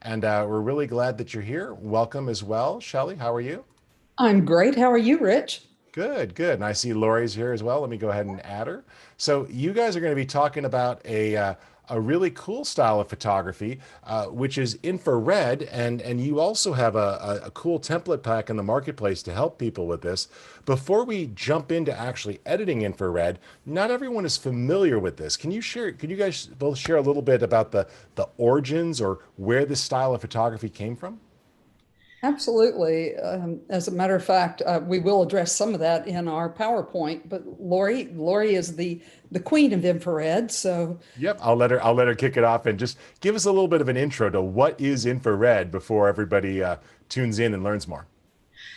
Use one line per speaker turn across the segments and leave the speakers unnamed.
and we're really glad that you're here. Welcome as well. Shelley, how are you?
I'm great. How are you, Rich?
Good, good. And I see Laurie's here as well. Let me go ahead and add her. So you guys are going to be talking about a really cool style of photography, which is infrared, and you also have a cool template pack in the marketplace to help people with this. Before we jump into actually editing infrared, not everyone is familiar with this. Can you guys both share a little bit about the origins or where this style of photography came from?
Absolutely. As a matter of fact, we will address some of that in our PowerPoint. But Laurie is the queen of infrared. So,
Yep, I'll let her kick it off and just give us a little bit of an intro to what is infrared before everybody tunes in and learns more.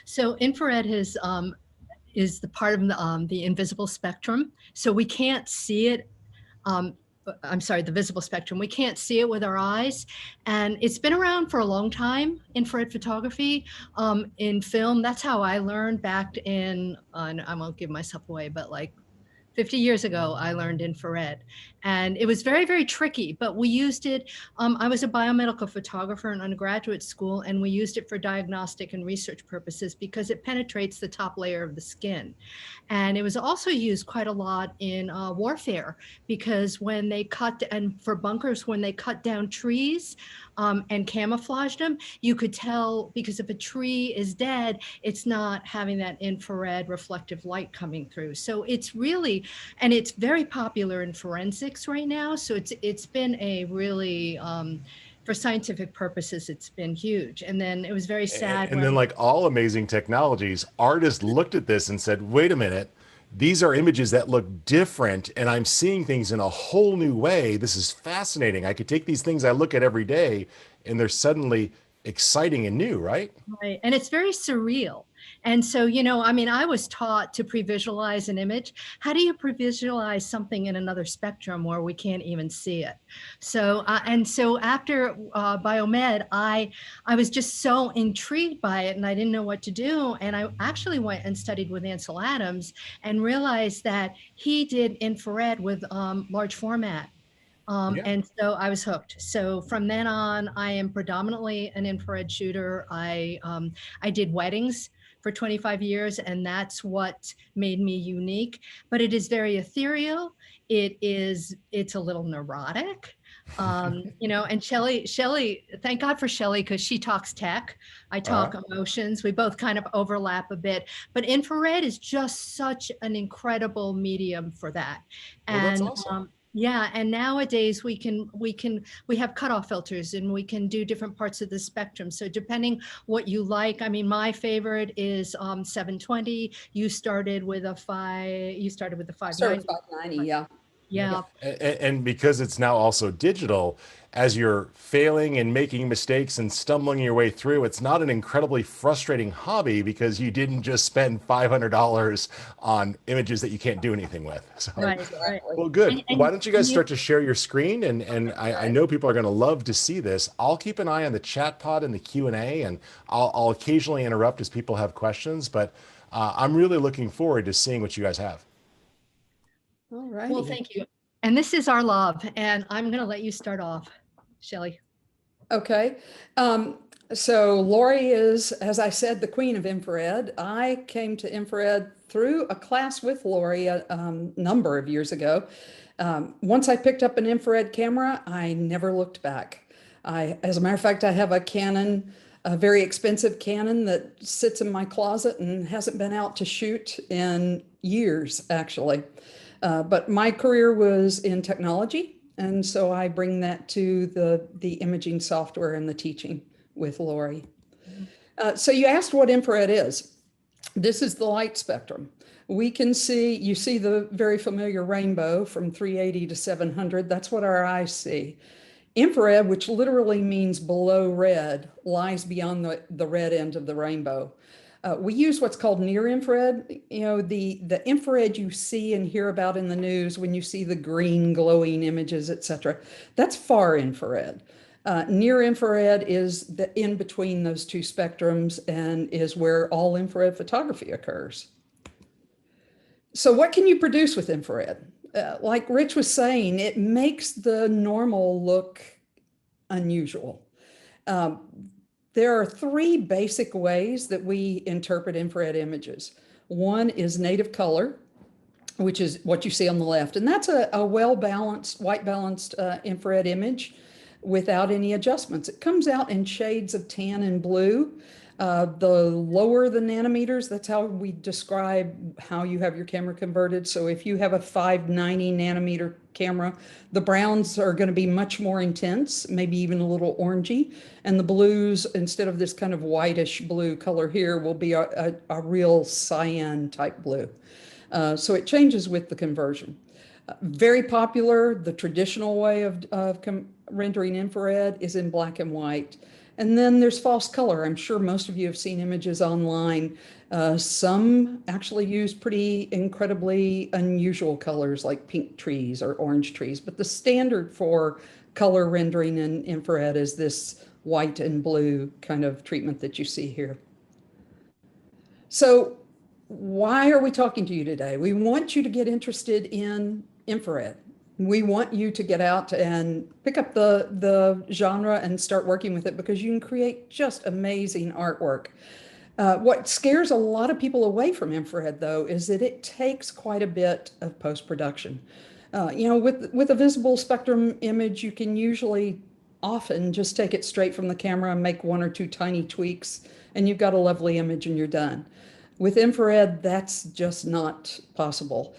So infrared is the part of the invisible spectrum. So we can't see it. Um, I'm sorry, the visible spectrum. We can't see it with our eyes. And it's been around for a long time, infrared photography in film. That's how I learned back I won't give myself away, but like 50 years ago, I learned infrared. And it was very, very tricky, but we used it. I was a biomedical photographer in undergraduate school, and we used it for diagnostic and research purposes because it penetrates the top layer of the skin. And it was also used quite a lot in warfare because when they cut, and for bunkers, when they cut down trees and camouflaged them, you could tell because if a tree is dead, it's not having that infrared reflective light coming through. So it's really, and it's very popular in forensics right now. So it's been a really for scientific purposes, it's been huge. And then it was very sad
And then,
when
like all amazing technologies, artists looked at this and said, wait a minute, these are images that look different, and I'm seeing things in a whole new way. This is fascinating. I could take these things I look at every day, and they're suddenly exciting and new, right?
right. And it's very surreal. And so, you know, I mean, I was taught to pre-visualize an image. How do you pre-visualize something in another spectrum where we can't even see it? So, and so after biomed, I was just so intrigued by it, and I didn't know what to do. And I actually went and studied with Ansel Adams and realized that he did infrared with large format.
Yeah.
And so I was hooked. So from then on, I am predominantly an infrared shooter. I did weddings for 25 years, and that's what made me unique. But it is very ethereal. It's a little neurotic. You know, and Shelley, thank God for Shelley because she talks tech. I
Uh-huh.
talk emotions. We both kind of overlap a bit. But infrared is just such an incredible medium for that.
Well, that's
And
awesome.
yeah, and nowadays we have cutoff filters and we can do different parts of the spectrum. So depending what you like, I mean, my favorite is 720. You started with the
start with
590.
590. Yeah.
Yeah.
Yeah,
And because it's now also digital, as you're failing and making mistakes and stumbling your way through, it's not an incredibly frustrating hobby because you didn't just spend $500 on images that you can't do anything with. So,
right, right.
Exactly.
well, good.
And,
Why
and,
don't you
and
guys
you
start to share your screen? And I know people are going to love to see this. I'll keep an eye on the chat pod and the Q&A, and I'll occasionally interrupt as people have questions, but I'm really looking forward to seeing what you guys have.
All
well,
righty.
thank you. And this is our love, and I'm going to let you start off, Shelley.
Okay. Um, so Laurie is, as I said, the queen of infrared. I came to infrared through a class with Laurie a number of years ago. Once I picked up an infrared camera, I never looked back. As a matter of fact, I have a Canon, a very expensive Canon that sits in my closet and hasn't been out to shoot in years, actually. But my career was in technology, and so I bring that to the imaging software and the teaching with Laurie. So you asked what infrared is. This is the light spectrum. We can see, you see the very familiar rainbow from 380 to 700. That's what our eyes see. Infrared, which literally means below red, lies beyond the red end of the rainbow. We use what's called near infrared. You know, the infrared you see and hear about in the news when you see the green glowing images, etc. That's far infrared. Near infrared is the in between those two spectrums and is where all infrared photography occurs. So what can you produce with infrared? Like Rich was saying, it makes the normal look unusual. There are three basic ways that we interpret infrared images. One is native color, which is what you see on the left. And that's a well-balanced, white-balanced infrared image without any adjustments. It comes out in shades of tan and blue. The lower the nanometers, that's how we describe how you have your camera converted. So if you have a 590 nanometer camera, the browns are going to be much more intense, maybe even a little orangey. And the blues, instead of this kind of whitish blue color here, will be a real cyan type blue. So it changes with the conversion. Very popular, the traditional way of rendering infrared is in black and white. And then there's false color. I'm sure most of you have seen images online. Some actually use pretty incredibly unusual colors like pink trees or orange trees. But the standard for color rendering in infrared is this white and blue kind of treatment that you see here. So why are we talking to you today? We want you to get interested in infrared. We want you to get out and pick up the genre and start working with it, because you can create just amazing artwork. What scares a lot of people away from infrared, though, is that it takes quite a bit of post-production. With a visible spectrum image, you can usually often just take it straight from the camera and make one or two tiny tweaks, and you've got a lovely image and you're done. With infrared, that's just not possible.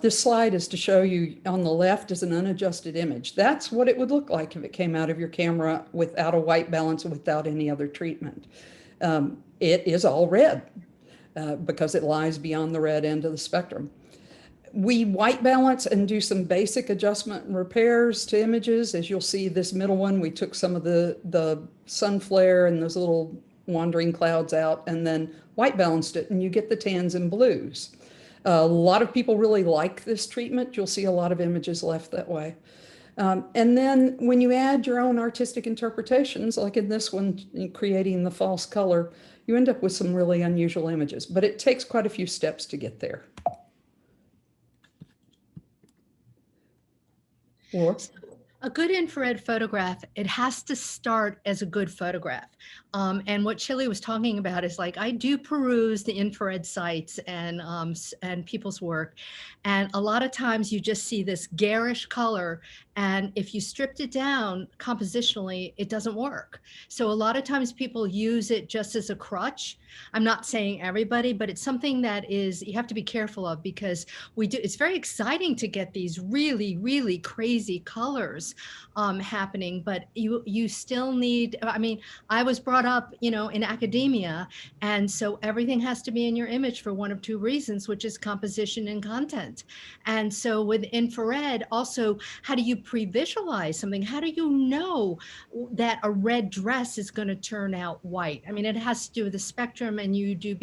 This slide is to show you, on the left is an unadjusted image. That's what it would look like if it came out of your camera without a white balance and without any other treatment. It is all red because it lies beyond the red end of the spectrum. We white balance and do some basic adjustment and repairs to images. As you'll see, this middle one, we took some of the sun flare and those little wandering clouds out and then white balanced it, and you get the tans and blues. A lot of people really like this treatment. You'll see a lot of images left that way. And then when you add your own artistic interpretations, like in this one, creating the false color, you end up with some really unusual images, but it takes quite a few steps to get there. Or
a good infrared photograph, it has to start as a good photograph. And what Shelley was talking about is, like, I do peruse the infrared sites and people's work. And a lot of times you just see this garish color. And if you stripped it down compositionally, it doesn't work. So a lot of times people use it just as a crutch. I'm not saying everybody, but it's something that you have to be careful of, because it's very exciting to get these really, really crazy colors happening, but you still need, I mean, I was brought up, in academia, and so everything has to be in your image for one of two reasons, which is composition and content. And so with infrared, also, how do you pre-visualize something? How do you know that a red dress is going to turn out white? I mean, it has to do with the spectrum, and you do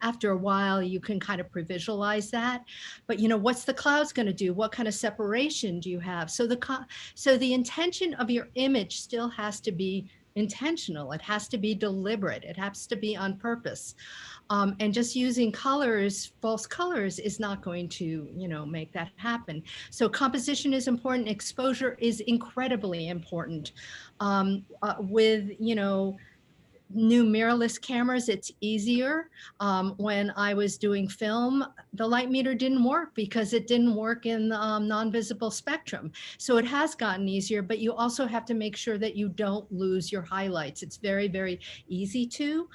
after a while, you can kind of pre-visualize that. But what's the clouds going to do? What kind of separation do you have? So the intention of your image still has to be intentional. It has to be deliberate. It has to be on purpose. And just using colors, false colors, is not going to, make that happen. So composition is important. Exposure is incredibly important. With, new mirrorless cameras, it's easier. When I was doing film, the light meter didn't work because it didn't work in the non-visible spectrum. So it has gotten easier, but you also have to make sure that you don't lose your highlights. It's very, very easy to.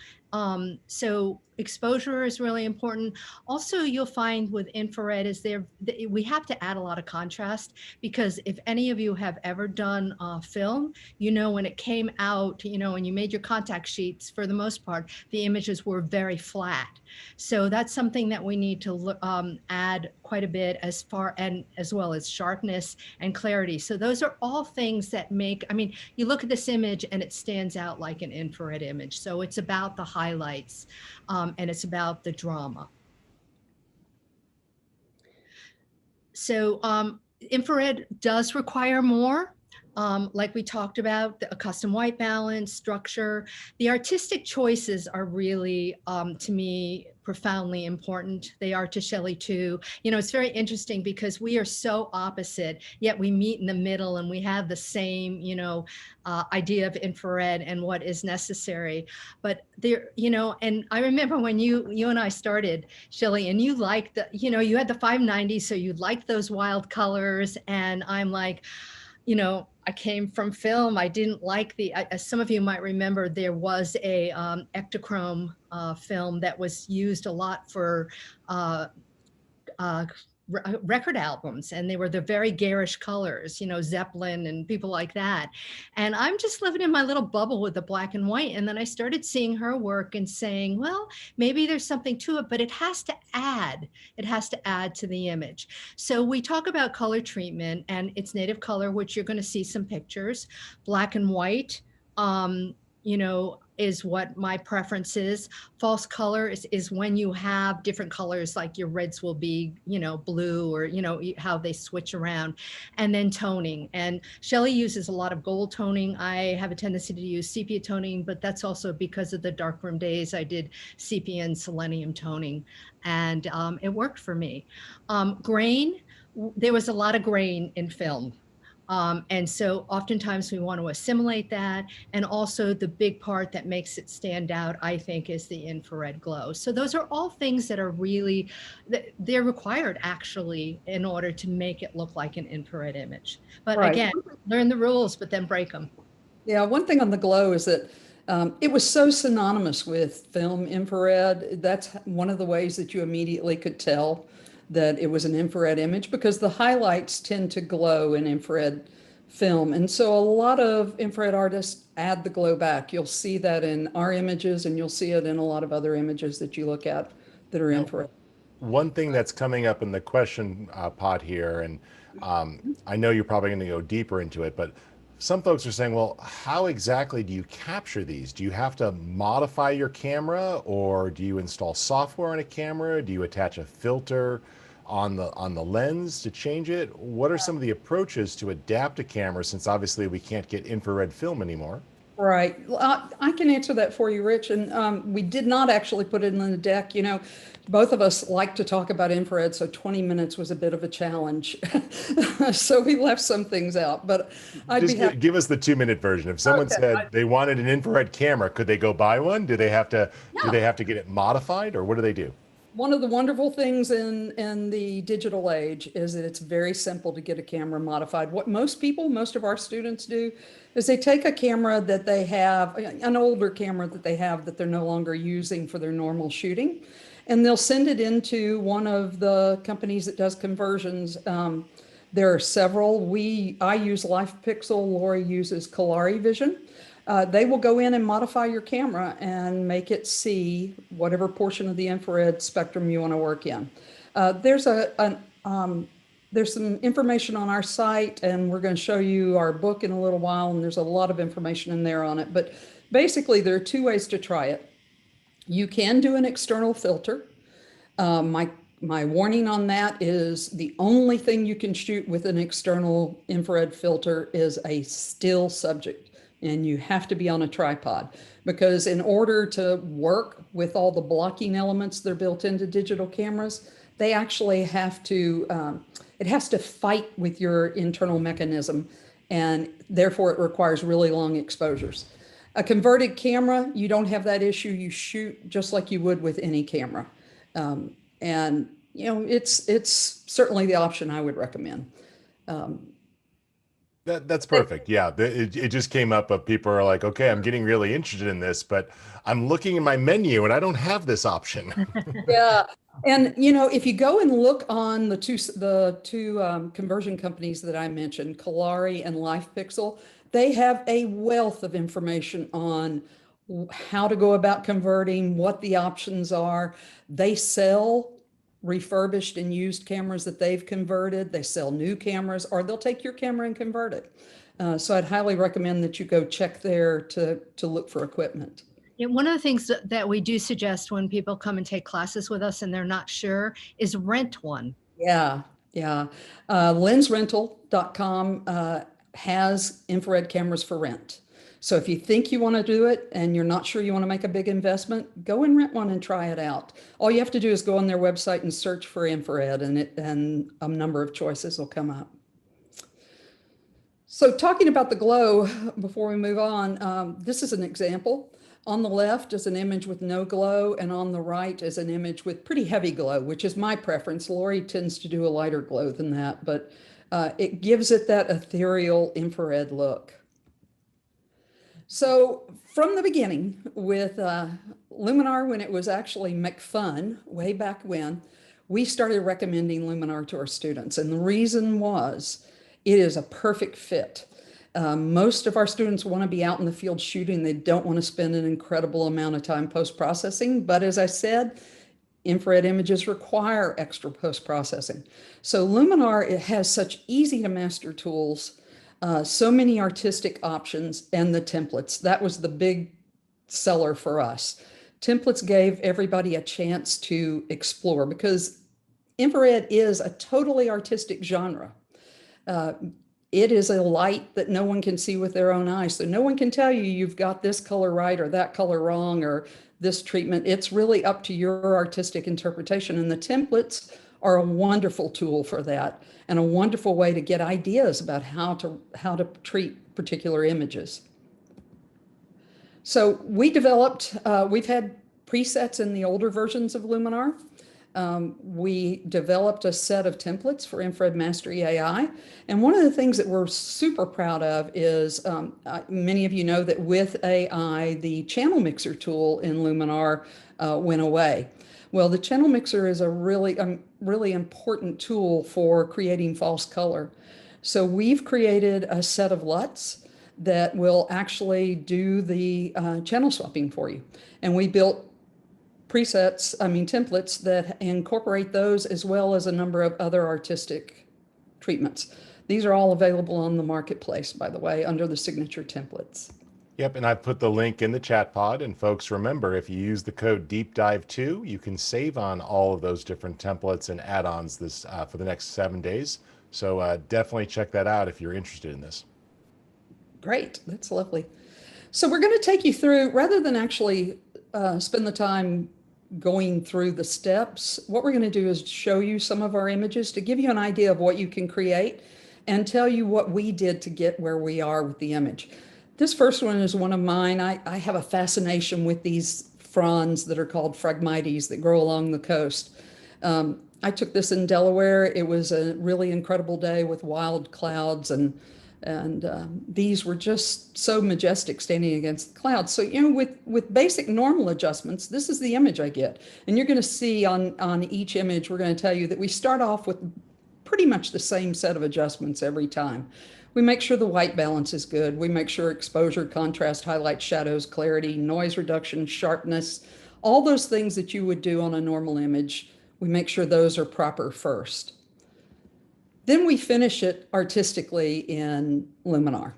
So exposure is really important. Also, you'll find with infrared we have to add a lot of contrast, because if any of you have ever done film, when it came out, and you made your contact sheets, for the most part, the images were very flat. So that's something that we need to add quite a bit, as well as sharpness and clarity. So those are all things that you look at this image and it stands out like an infrared image. So it's about the highlights, and it's about the drama. So infrared does require more. Like we talked about, a custom white balance, structure. The artistic choices are really, to me, profoundly important. They are to Shelley too. You know, it's very interesting because we are so opposite, yet we meet in the middle and we have the same, you know, idea of infrared and what is necessary. But there, you know, and I remember when you and I started, Shelley, and you liked the, you know, you had the 590, so you liked those wild colors, and I'm like, you know, I came from film. I didn't like the, as some of you might remember, there was a Ektachrome film that was used a lot for uh, uh, record albums, and they were the very garish colors, you know, Zeppelin and people like that. And I'm just living in my little bubble with the black and white. And then I started seeing her work and saying, well, maybe there's something to it, but it has to add. It has to add to the image. So we talk about color treatment, and it's native color, which you're going to see some pictures. Black and white, you know, is what my preference is. False color is when you have different colors, like your reds will be, you know, blue, or, you know, how they switch around. And then toning. And Shelley uses a lot of gold toning. I have a tendency to use sepia toning, but that's also because of the darkroom days. I did sepia and selenium toning, and it worked for me. Grain, there was a lot of grain in film. And so oftentimes we want to assimilate that. And also the big part that makes it stand out, I think, is the infrared glow. So those are all things that are really, they're required actually in order to make it look like an infrared image. But
Right.
again, learn the rules, but then break them.
Yeah, one thing on the glow is that it was so synonymous with film infrared. That's one of the ways that you immediately could tell that it was an infrared image, because the highlights tend to glow in infrared film. And so a lot of infrared artists add the glow back. You'll see that in our images, and you'll see it in a lot of other images that you look at that are infrared.
One thing that's coming up in the question pod here, and I know you're probably going to go deeper into it, but some folks are saying, well, how exactly do you capture these? Do you have to modify your camera, or do you install software on a camera? Do you attach a filter on the lens to change it? What are some of the approaches to adapt a camera, since obviously we can't get infrared film anymore?
Right. Well, I can answer that for you, Rich. And we did not actually put it in the deck. You know, both of us like to talk about infrared, so 20 minutes was a bit of a challenge. So we left some things out, but I'd
Just
be happy.
give us the 2-minute version. If someone
Okay.
said they wanted an infrared camera, could they go buy one? Do they have to get it modified, or what do they do?
One of the wonderful things in the digital age is that it's very simple to get a camera modified. What most people, most of our students do, is they take a camera that they have, an older camera that they have that they're no longer using for their normal shooting, and they'll send it into one of the companies that does conversions. There are several. I use LifePixel. Laurie uses Kalari Vision. They will go in and modify your camera and make it see whatever portion of the infrared spectrum you want to work in. There's some information on our site, and we're going to show you our book in a little while, and there's a lot of information in there on it. But basically, there are two ways to try it. You can do an external filter. My warning on that is the only thing you can shoot with an external infrared filter is a still subject. And you have to be on a tripod, because in order to work with all the blocking elements that are built into digital cameras, they actually have to, it has to fight with your internal mechanism, and therefore it requires really long exposures. A converted camera, you don't have that issue. You shoot just like you would with any camera. And you know, it's certainly the option I would recommend.
That's perfect. Yeah, it just came up of people are like, okay, I'm getting really interested in this, but I'm looking in my menu and I don't have this option.
Yeah. And you know, if you go and look on the two conversion companies that I mentioned, Kalari and LifePixel, they have a wealth of information on how to go about converting, what the options are. They sell refurbished and used cameras that they've converted. They sell new cameras, or they'll take your camera and convert it. So I'd highly recommend that you go check there to look for equipment.
Yeah, one of the things that we do suggest when people come and take classes with us and they're not sure is rent one.
Yeah, yeah. Lensrental.com has infrared cameras for rent. So if you think you want to do it and you're not sure you want to make a big investment, go and rent one and try it out. All you have to do is go on their website and search for infrared, and a number of choices will come up. So talking about the glow, before we move on, this is an example. On the left is an image with no glow, and on the right is an image with pretty heavy glow, which is my preference. Laurie tends to do a lighter glow than that, but it gives it that ethereal infrared look. So from the beginning with Luminar, when it was actually McFun, way back when, we started recommending Luminar to our students. And the reason was it is a perfect fit. Most of our students want to be out in the field shooting. They don't want to spend an incredible amount of time post-processing. But as I said, infrared images require extra post-processing. So Luminar, it has such easy to master tools, so many artistic options, and the templates. That was the big seller for us. Templates gave everybody a chance to explore because infrared is a totally artistic genre. It is a light that no one can see with their own eyes. So no one can tell you you've got this color right or that color wrong or this treatment. It's really up to your artistic interpretation. And the templates are a wonderful tool for that and a wonderful way to get ideas about how to treat particular images. So we developed, we've had presets in the older versions of Luminar. We developed a set of templates for Infrared Mastery AI. And one of the things that we're super proud of is, many of you know that with AI, the channel mixer tool in Luminar went away. Well, the channel mixer is a really important tool for creating false color. So we've created a set of LUTs that will actually do the channel swapping for you. And we built templates that incorporate those as well as a number of other artistic treatments. These are all available on the marketplace, by the way, under the signature templates.
Yep, and I put the link in the chat pod. And folks, remember, if you use the code DEEPDIVE2, you can save on all of those different templates and add-ons this for the next 7 days. So definitely check that out if you're interested in this.
Great, that's lovely. So we're going to take you through, rather than actually spend the time going through the steps, what we're going to do is show you some of our images to give you an idea of what you can create and tell you what we did to get where we are with the image. This first one is one of mine. I have a fascination with these fronds that are called Phragmites that grow along the coast. I took this in Delaware. It was a really incredible day with wild clouds, and these were just so majestic standing against the clouds. So, you know, with basic normal adjustments, this is the image I get. And you're going to see on each image, we're going to tell you that we start off with pretty much the same set of adjustments every time. We make sure the white balance is good. We make sure exposure, contrast, highlight, shadows, clarity, noise reduction, sharpness, all those things that you would do on a normal image, we make sure those are proper first. Then we finish it artistically in Luminar.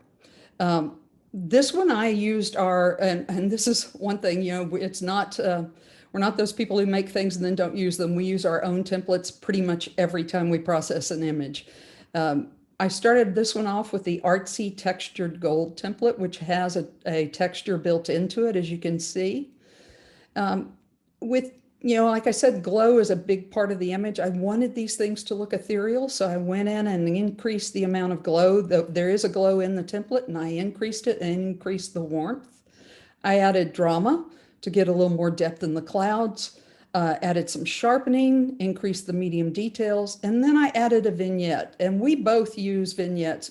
This one I used and this is one thing, you know, it's not, we're not those people who make things and then don't use them. We use our own templates pretty much every time we process an image. I started this one off with the artsy textured gold template, which has a texture built into it, as you can see. You know, like I said, glow is a big part of the image. I wanted these things to look ethereal, so I went in and increased the amount of glow. There is a glow in the template, and I increased it and increased the warmth. I added drama to get a little more depth in the clouds, added some sharpening, increased the medium details, and then I added a vignette. And we both use vignettes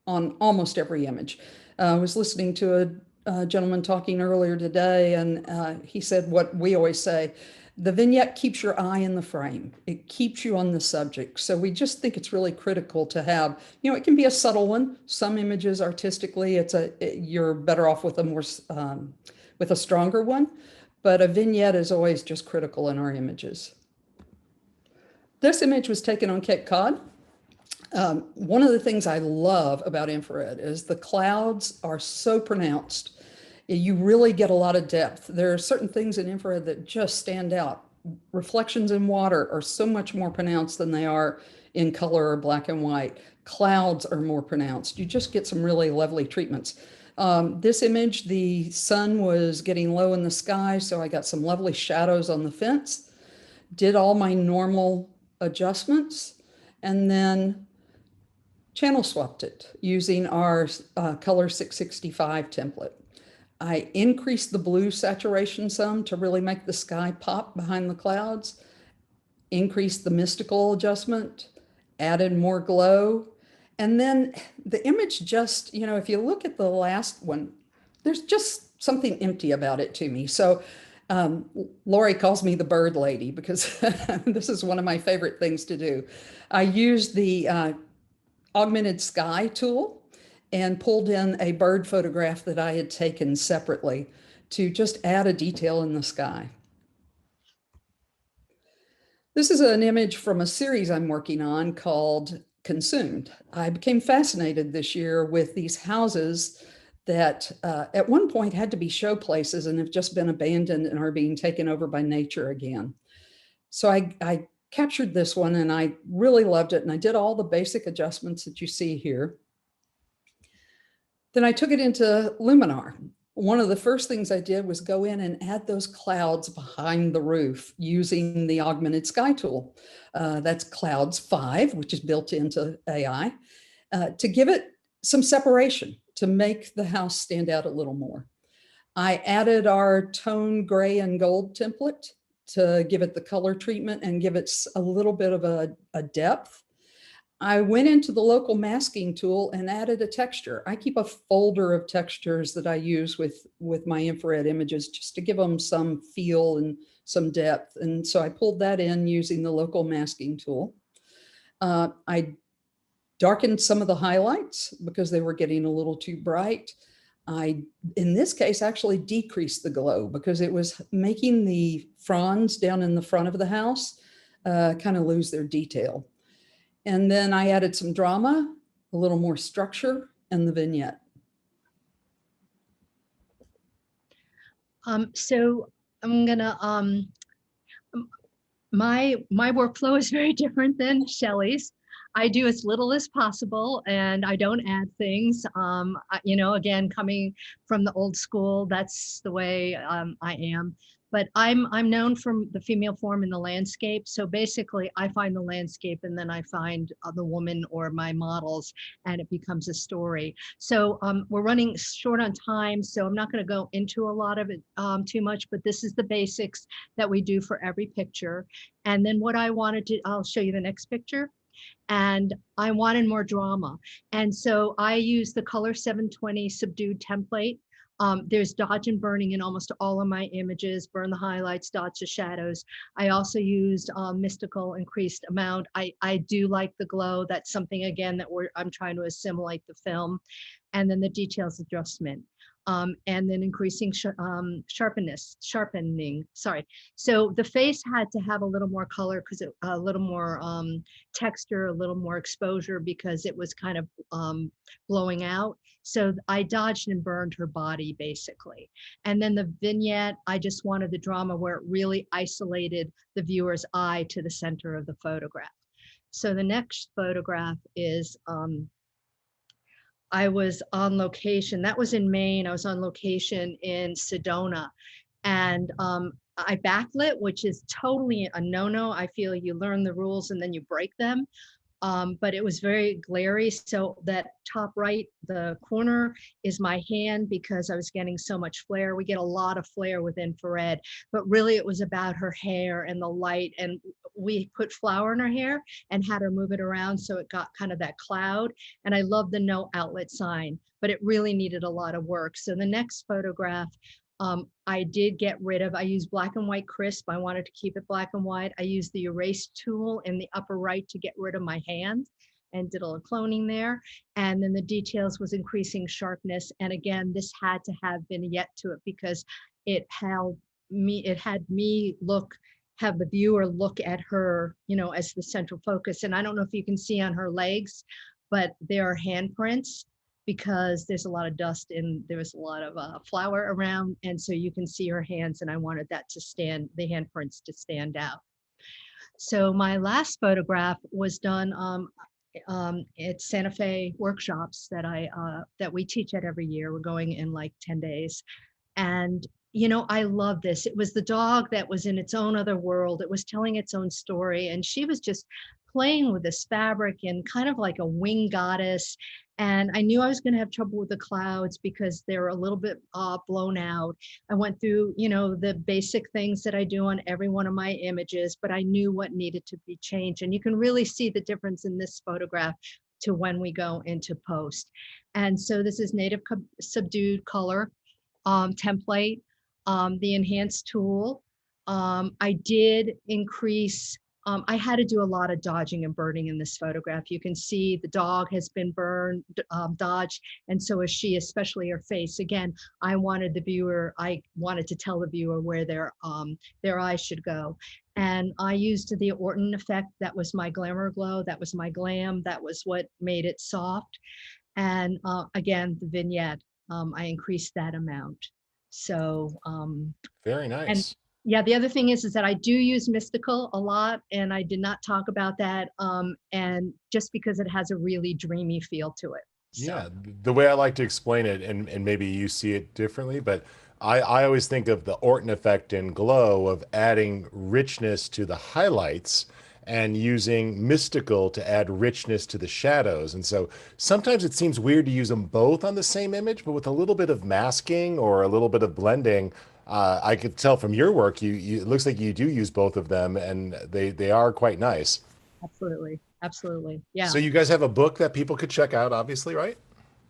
on almost every image. I was listening to a gentleman talking earlier today, and he said what we always say: the vignette keeps your eye in the frame. It keeps you on the subject. So we just think it's really critical to have, you know, it can be a subtle one. Some images artistically, you're better off with a more, with a stronger one, but a vignette is always just critical in our images. This image was taken on Cape Cod. One of the things I love about infrared is the clouds are so pronounced. You really get a lot of depth. There are certain things in infrared that just stand out. Reflections in water are so much more pronounced than they are in color or black and white. Clouds are more pronounced. You just get some really lovely treatments. This image, the sun was getting low in the sky, so I got some lovely shadows on the fence, did all my normal adjustments, and then channel swapped it using our Color 665 template. I increased the blue saturation some to really make the sky pop behind the clouds, increased the mystical adjustment, added more glow. And then the image just, you know, if you look at the last one, there's just something empty about it to me. So Laurie calls me the bird lady because this is one of my favorite things to do. I used the augmented sky tool and pulled in a bird photograph that I had taken separately to just add a detail in the sky. This is an image from a series I'm working on called Consumed. I became fascinated this year with these houses that at one point had to be show places and have just been abandoned and are being taken over by nature again. So I captured this one and I really loved it. And I did all the basic adjustments that you see here. Then I took it into Luminar. One of the first things I did was go in and add those clouds behind the roof using the augmented sky tool. That's Clouds 5, which is built into AI, to give it some separation, to make the house stand out a little more. I added our tone gray and gold template to give it the color treatment and give it a little bit of a depth. I went into the local masking tool and added a texture. I keep a folder of textures that I use with my infrared images just to give them some feel and some depth. And so I pulled that in using the local masking tool. I darkened some of the highlights because they were getting a little too bright. I, in this case, actually decreased the glow because it was making the fronds down in the front of the house kind of lose their detail. And then I added some drama, a little more structure, and the vignette.
So I'm gonna, my workflow is very different than Shelley's. I do as little as possible and I don't add things. You know, again, coming from the old school, that's the way I am. But I'm known from the female form in the landscape. So basically I find the landscape and then I find the woman or my models and it becomes a story. So we're running short on time, so I'm not gonna go into a lot of it too much, but this is the basics that we do for every picture. And then what I wanted to, I'll show you the next picture. And I wanted more drama. And so I use the Color 720 subdued template. There's dodge and burning in almost all of my images, burn the highlights, dodge the shadows. I also used mystical increased amount. I do like the glow. That's something, again, that I'm trying to assimilate the film. And then the details adjustment. And then increasing sharpening, sorry. So the face had to have a little more color because a little more texture, a little more exposure because it was kind of blowing out. So I dodged and burned her body basically. And then the vignette, I just wanted the drama where it really isolated the viewer's eye to the center of the photograph. So the next photograph is, I was on location. That was in Maine. I was on location in Sedona. And I backlit, which is totally a no-no. I feel you learn the rules and then you break them. But it was very glary. So that top right, the corner is my hand because I was getting so much flare. We get a lot of flare with infrared, but really it was about her hair and the light. And we put flour in her hair and had her move it around. So it got kind of that cloud. And I love the no outlet sign, but it really needed a lot of work. So the next photograph, I did get rid of, I used black and white crisp. I wanted to keep it black and white. I used the erase tool in the upper right to get rid of my hand and did a little cloning there. And then the details was increasing sharpness. And again, this had to have vignette to it because it had me have the viewer look at her, you know, as the central focus. And I don't know if you can see on her legs, but there are handprints because there's a lot of dust and there was a lot of flour around. And so you can see her hands and I wanted that to stand, the handprints to stand out. So my last photograph was done, at Santa Fe workshops that that we teach at every year. We're going in like 10 days. And, you know, I love this. It was the dog that was in its own other world. It was telling its own story. And she was just playing with this fabric and kind of like a wing goddess. And I knew I was going to have trouble with the clouds because they're a little bit blown out. I went through, you know, the basic things that I do on every one of my images, but I knew what needed to be changed. And you can really see the difference in this photograph to when we go into post. And so this is native subdued color template, the enhanced tool. I did increase, I had to do a lot of dodging and burning in this photograph. You can see the dog has been burned, dodged, and so is she, especially her face. Again, I wanted to tell the viewer where their eyes should go. And I used the Orton effect. That was my glamour glow. That was my glam. That was what made it soft. And again, the vignette, I increased that amount. So,
Very
and
nice.
yeah, the other thing is that I do use mystical a lot, and I did not talk about that. And just because it has a really dreamy feel to it. So
Yeah, the way I like to explain it, and maybe you see it differently, but I always think of the Orton effect in Glow of adding richness to the highlights and using mystical to add richness to the shadows. And so sometimes it seems weird to use them both on the same image, but with a little bit of masking or a little bit of blending, I could tell from your work, it looks like you do use both of them, and they are quite nice.
absolutely, absolutely. Yeah.
So you guys have a book that people could check out, obviously, right?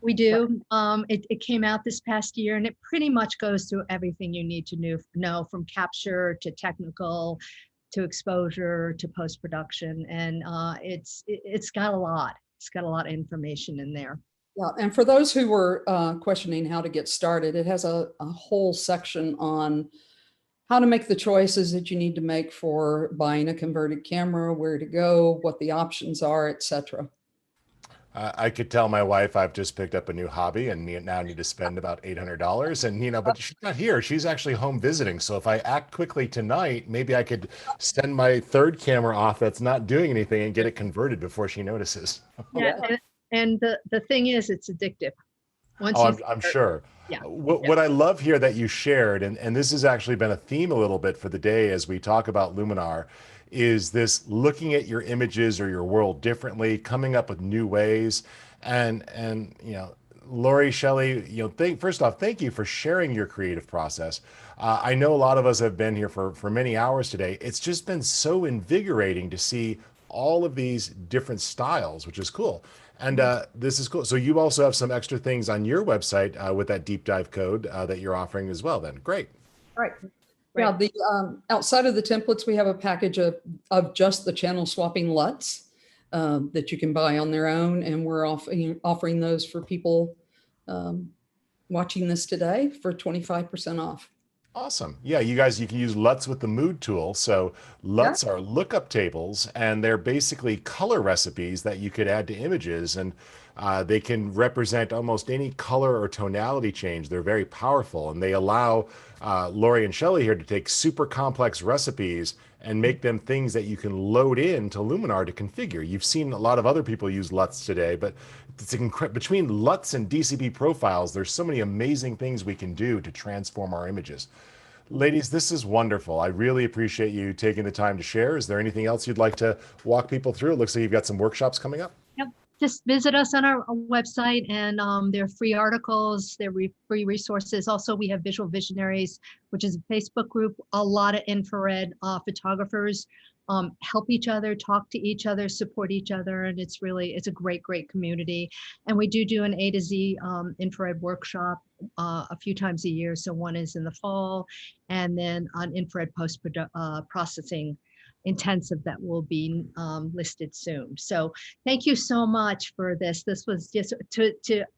We do. It came out this past year, and it pretty much goes through everything you need to know from capture to technical to exposure to post-production. And it's got a lot. It's got a lot of information in there.
Yeah, and for those who were questioning how to get started, it has a whole section on how to make the choices that you need to make for buying a converted camera, where to go, what the options are, etc.
I could tell my wife I've just picked up a new hobby and now need to spend about $800. And, but she's not here. She's actually home visiting. So if I act quickly tonight, maybe I could send my third camera off that's not doing anything and get it converted before she notices.
Yeah, and the thing is, it's addictive. Once
Oh,
you
I'm
start,
sure.
yeah,
What,
yeah,
what I love here that you shared, and this has actually been a theme a little bit for the day as we talk about Luminar, is this looking at your images or your world differently, coming up with new ways. And Laurie, Shelley, first off, thank you for sharing your creative process. I know a lot of us have been here for many hours today. It's just been so invigorating to see all of these different styles, which is cool. And this is cool. So you also have some extra things on your website with that deep dive code that you're offering as well then. Great.
Right.
right.
Yeah, the outside of the templates, we have a package of just the channel swapping LUTs that you can buy on their own, and we're offering those for people watching this today for 25% off.
Awesome. Yeah, you can use LUTs with the mood tool. So
Yeah.
LUTs are lookup tables, and they're basically color recipes that you could add to images, and they can represent almost any color or tonality change. They're very powerful, and they allow Laurie and Shelley here to take super complex recipes and make them things that you can load into Luminar to configure. You've seen a lot of other people use LUTs today, but between LUTs and DCP profiles, there's so many amazing things we can do to transform our images. Ladies, this is wonderful. I really appreciate you taking the time to share. Is there anything else you'd like to walk people through? It looks like you've got some workshops coming up.
Yep. Just visit us on our website, and there are free articles, there are free resources. Also, we have Visual Visionaries, which is a Facebook group. A lot of infrared photographers help each other, talk to each other, support each other, and it's a great, great community. And we do an A to Z infrared workshop a few times a year. So one is in the fall, and then on infrared processing intensive that will be listed soon. So thank you so much for this. This was just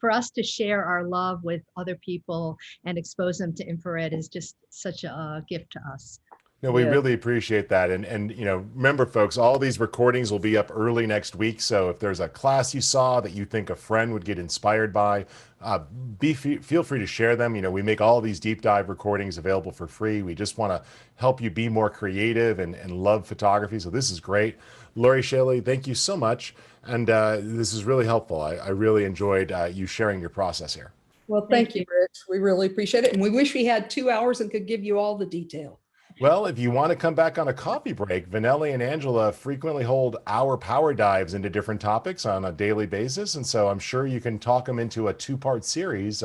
for us to share our love with other people and expose them to infrared is just such a gift to us.
No, we
Yeah.
really appreciate that. And remember folks, all these recordings will be up early next week. So if there's a class you saw that you think a friend would get inspired by, feel free to share them. We make all these deep dive recordings available for free. We just want to help you be more creative and love photography. So this is great. Laurie, Shelley, thank you so much. And this is really helpful. I really enjoyed you sharing your process here.
Well, thank you, Rich. We really appreciate it. And we wish we had 2 hours and could give you all the detail.
Well, if you want to come back on a coffee break, Vanelli and Angela frequently hold hour power dives into different topics on a daily basis. And so I'm sure you can talk them into a two-part series.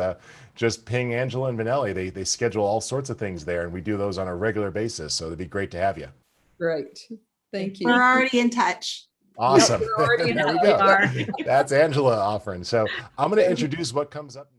Just ping Angela and Vanelli. They schedule all sorts of things there, and we do those on a regular basis. So it'd be great to have you.
Great. Thank you.
We're already in touch.
Awesome.
Yep, we're already in
There we
touch.
go. That's Angela offering. So I'm going to introduce what comes up next.